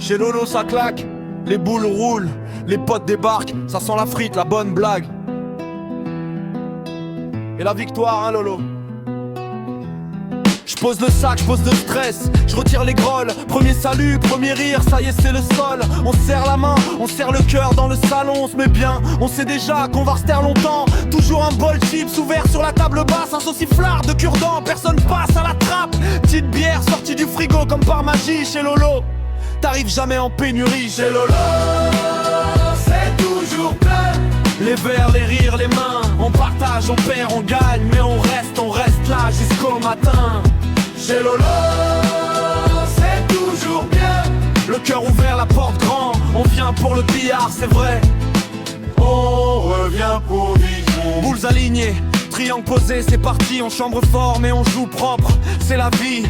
Chez Lolo ça claque, les boules roulent, les potes débarquent, ça sent la frite, la bonne blague. Et la victoire, hein Lolo. Je pose le sac, je pose le stress, je retire les grolles. Premier salut, premier rire, ça y est c'est le sol. On se serre la main, on serre le cœur dans le salon, on se met bien. On sait déjà qu'on va rester longtemps. Toujours un bol chips ouvert sur la table basse, un sauciflard de cure-dent, personne passe à la trappe. Petite bière sortie du frigo comme par magie chez Lolo. T'arrives jamais en pénurie chez Lolo. C'est toujours plein. Les verres, les rires, les mains. On partage, on perd, on gagne. Mais on reste là jusqu'au matin. Chez Lolo, c'est toujours bien. Le cœur ouvert, la porte grand. On vient pour le billard, c'est vrai. On revient pour Dijon. Boules alignées, triangle posé, c'est parti. On chambre fort mais on joue propre, c'est la vie.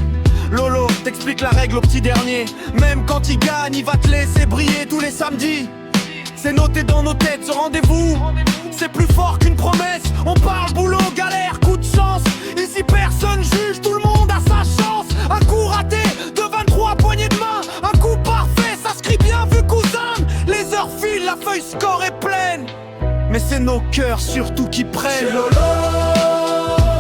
Lolo, t'explique la règle au petit dernier. Même quand il gagne, il va te laisser briller tous les samedis. C'est noté dans nos têtes, ce rendez-vous. C'est plus fort qu'une promesse. On parle boulot, galère, coup de chance. Ici personne juge, tout le monde a sa chance. Un coup raté de 23 poignées de main. Un coup parfait, ça se crie bien vu cousin. Les heures filent, la feuille score est pleine. Mais c'est nos cœurs surtout qui prennent. Chez Lolo,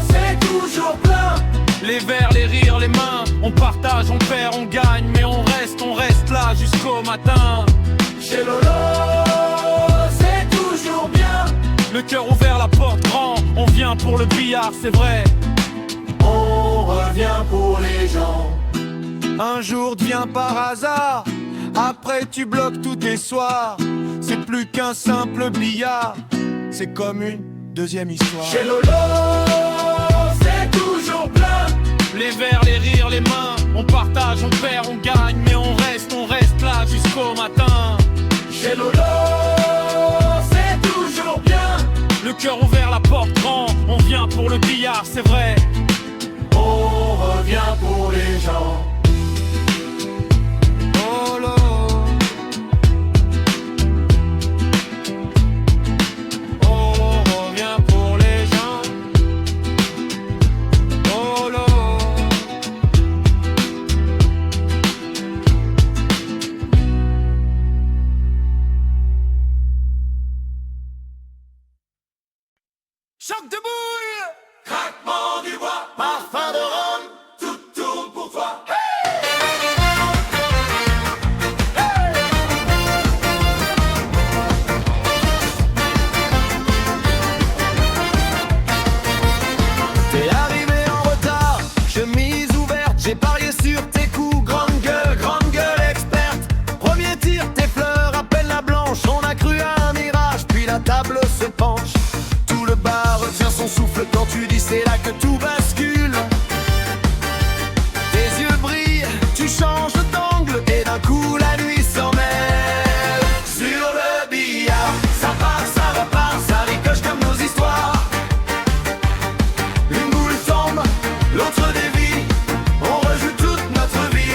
c'est toujours plein. Les verres, les rires, les mains. On partage, on perd, on gagne. Mais on reste là jusqu'au matin. Chez Lolo, c'est toujours bien. Le cœur ouvert, la porte grand. On vient pour le billard, c'est vrai. On revient pour les gens. Un jour devient par hasard. Après tu bloques tous tes soirs. C'est plus qu'un simple billard. C'est comme une deuxième histoire. Chez Lolo, c'est toujours plein. Les verres, les rires, les mains. On partage, on perd, on gagne. Mais on reste là jusqu'au matin. Chez Lolo, c'est toujours bien. Le cœur ouvert, la porte grand. On vient pour le billard, c'est vrai. On revient pour les gens. Oh là. On revient pour les gens. Oh là. Choc de boule, craquement du bois, parfum de rhum, tout tourne pour toi. T'es arrivé en retard, chemise ouverte, j'ai parié sur tes coups, grande gueule experte. Premier tir, tes fleurs appellent la blanche, on a cru à un mirage, puis la table se penche. Tout le bar retient son souffle quand tu dis c'est là que tout bascule. Tes yeux brillent, tu changes d'angle et d'un coup la nuit s'en mêle. Sur le billard, ça part, ça repart, ça ricoche comme nos histoires. Une boule tombe, l'autre dévie, on rejoue toute notre vie.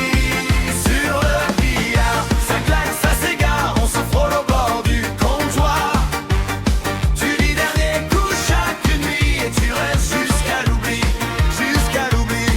Sur le billard, ça claque, ça s'égare, on se frôle au bord du comptoir. Tu dis dernier coup chaque nuit et tu restes jusqu'à l'oubli, jusqu'à l'oubli.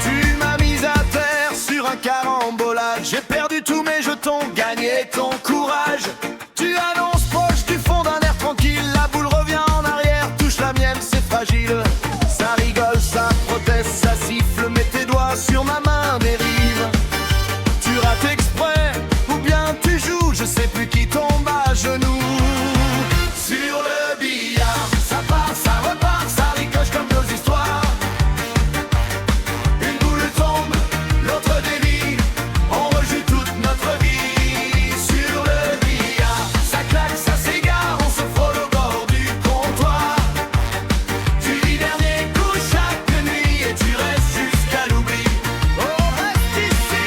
Tu m'as mise à terre sur un carambolage. J'ai perdu tous mes jetons, gagné ton courage. Tu annonces proche du fond d'un air tranquille. La boule revient en arrière, touche la mienne, c'est fragile. Ça rigole, ça proteste, ça siffle. Mets tes doigts sur ma main, dérive. Tu rates exprès, ou bien tu joues, je sais plus qui tombe à genoux. Sur le billard, ça part, ça repart, ça ricoche comme nos histoires. Une boule tombe, l'autre dévie, on rejoue toute notre vie. Sur le billard, ça claque, ça s'égare, on se frôle au bord du comptoir. Tu dis dernier coup chaque nuit et tu restes jusqu'à l'oubli. Oh, reste ici.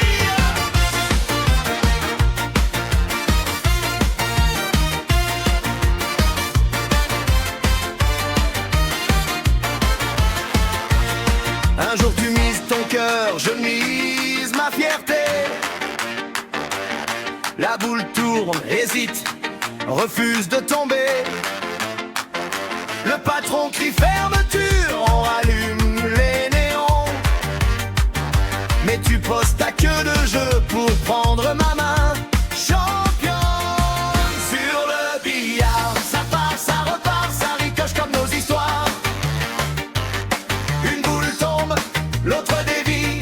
Un jour tu mises ton cœur, je mise ma fierté. La boule tourne, hésite, refuse de tomber. Le patron crie fermeture, on rallume les néons. Mais tu poses ta queue de jeu pour prendre ma main. Champion sur le billard. Ça part, ça repart, ça ricoche comme nos histoires. Une boule tombe, l'autre dévie.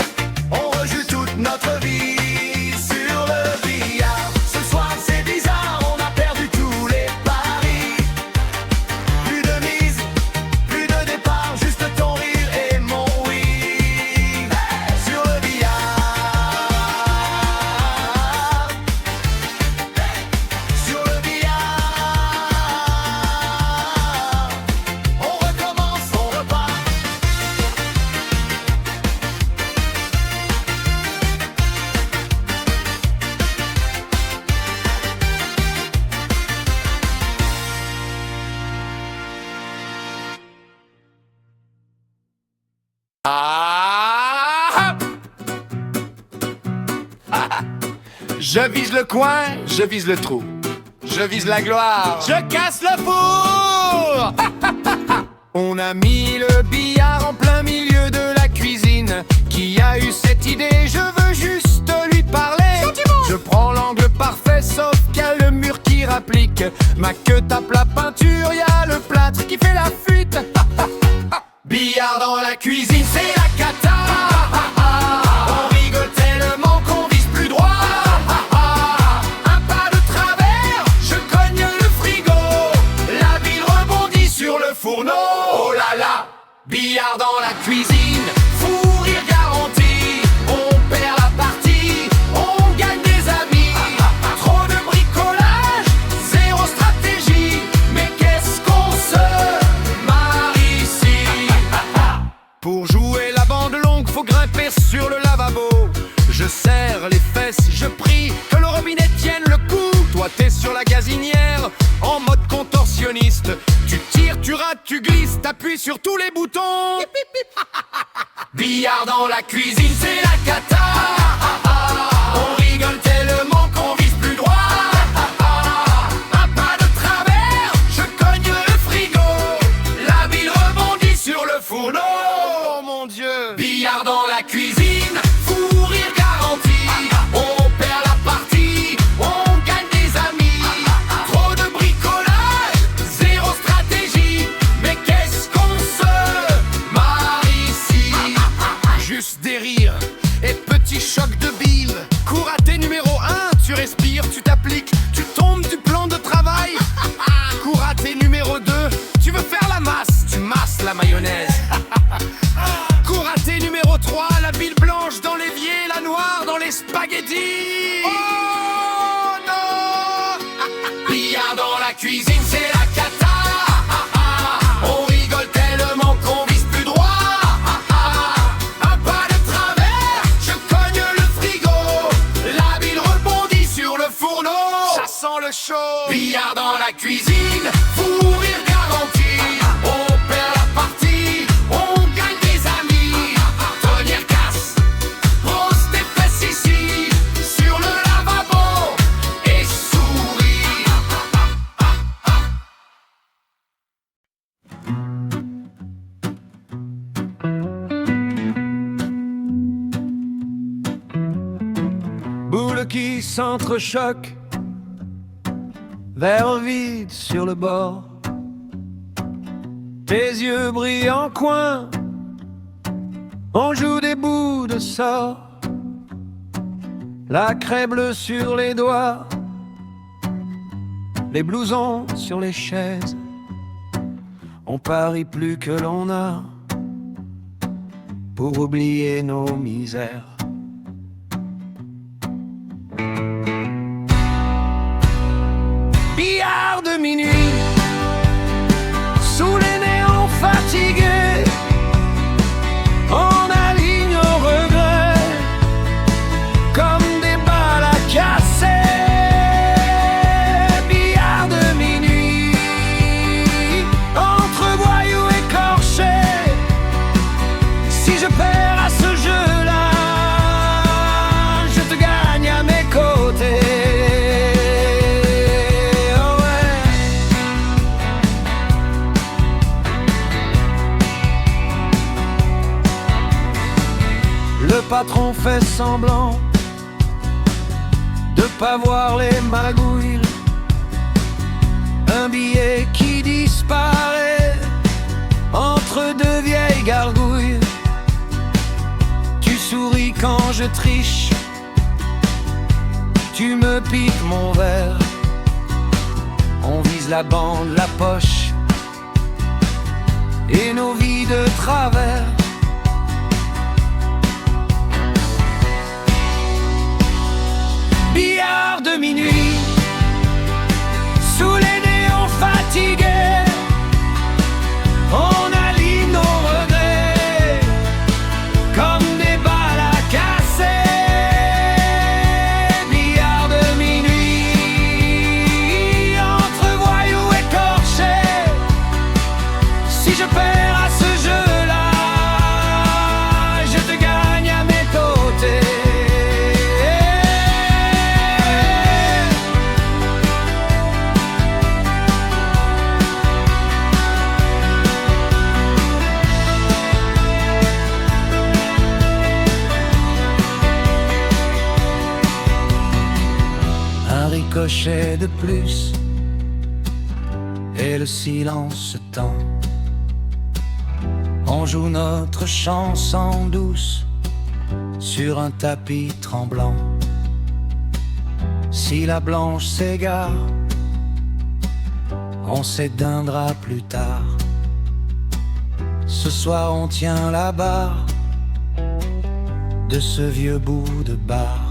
On rejoue toute notre vie sur le billard. Ce soir c'est bizarre, on a perdu tous les paris. Plus de mise, plus de départ, juste ton rire et mon oui. Sur le billard. Sur le billard. On recommence, on repart. Je vise le coin, je vise le trou. Je vise la gloire, je casse le four. On a mis le billard en plein milieu de la cuisine. Qui a eu cette idée? Je veux juste lui parler. Je prends l'angle parfait, sauf qu'il y a le mur qui rapplique. Ma queue tape la peinture, y a le plâtre qui fait la fuite. Billard dans la cuisine, c'est la cata. On rigole tellement qu'on vise plus droit. Un pas de travers, je cogne le frigo. La bille rebondit sur le fourneau. Oh là là, billard dans la cuisine, fou rire garanti. On perd la partie, on gagne des amis. Trop de bricolage, zéro stratégie. Mais qu'est-ce qu'on se marre ici. Pour jouer la bande longue, faut grimper sur le lavabo. Je serre les fesses, je prie que le robinet tienne le coup. Toi t'es sur la gazinière, en mode contorsionniste. Tu tires, tu rates, tu glisses, t'appuies sur tous les boutons. Billard dans la cuisine, c'est la cata. On rigole tellement qu'on vise plus droit. Un pas de travers, je cogne le frigo. La bille rebondit sur le fourneau. Oh mon Dieu. Billard dans la cuisine, fou rire garanti. On perd la partie, on gagne des amis. Trop de bricolage, zéro stratégie. Mais qu'est-ce qu'on se marre ici. Juste des rires et petits chocs de bile. Cours à tes numéro 1, tu respires, tu t'appliques, tu tombes du plan de travail. Cours à tes numéro 2, tu veux faire la masse, tu masses la mayonnaise. Cours à tes numéro 3, la bile blanche dans l'évier, la noire dans les spaghettis. Oh non. Billard dans la cuisine, c'est la cata. On rigole tellement qu'on vise plus droit. Un pas de travers, je cogne le frigo. La bile rebondit sur le fourneau. Ça sent le chaud. Billard dans la cuisine, fou rire garanti. On perd la partie, on gagne des amis. Tenir casse, pose tes fesses ici, sur le lavabo, et souris. Boule qui s'entrechoque, verre vide sur le bord. Tes yeux brillent en coin, on joue des bouts de sort. La craie bleue sur les doigts, les blousons sur les chaises. On parie plus que l'on a pour oublier nos misères. Billard de minuit, sous les néons fatigués, on aligne nos regrets comme des balles à casser. Billard de minuit, entre voyous écorchés. Si je perds à ce jeu-là, je te gagne à mes côtés. fait semblant de pas voir les magouilles. Un billet qui disparaît entre deux vieilles gargouilles. Tu souris quand je triche, tu me piques mon verre. On vise la bande, la poche et nos vies de travers. Billard de minuit, sous les néons fatigués, on aligne nos regrets comme des balles à casser. Billard de minuit, entre voyous écorchés. Si je perds à ce jeu-là, je te gagne à mes côtés. Un ricochet de plus et le silence se tend. On joue notre chanson douce sur un tapis tremblant. Si la blanche s'égare, on s'éteindra plus tard. Ce soir on tient la barre de ce vieux bout de bar.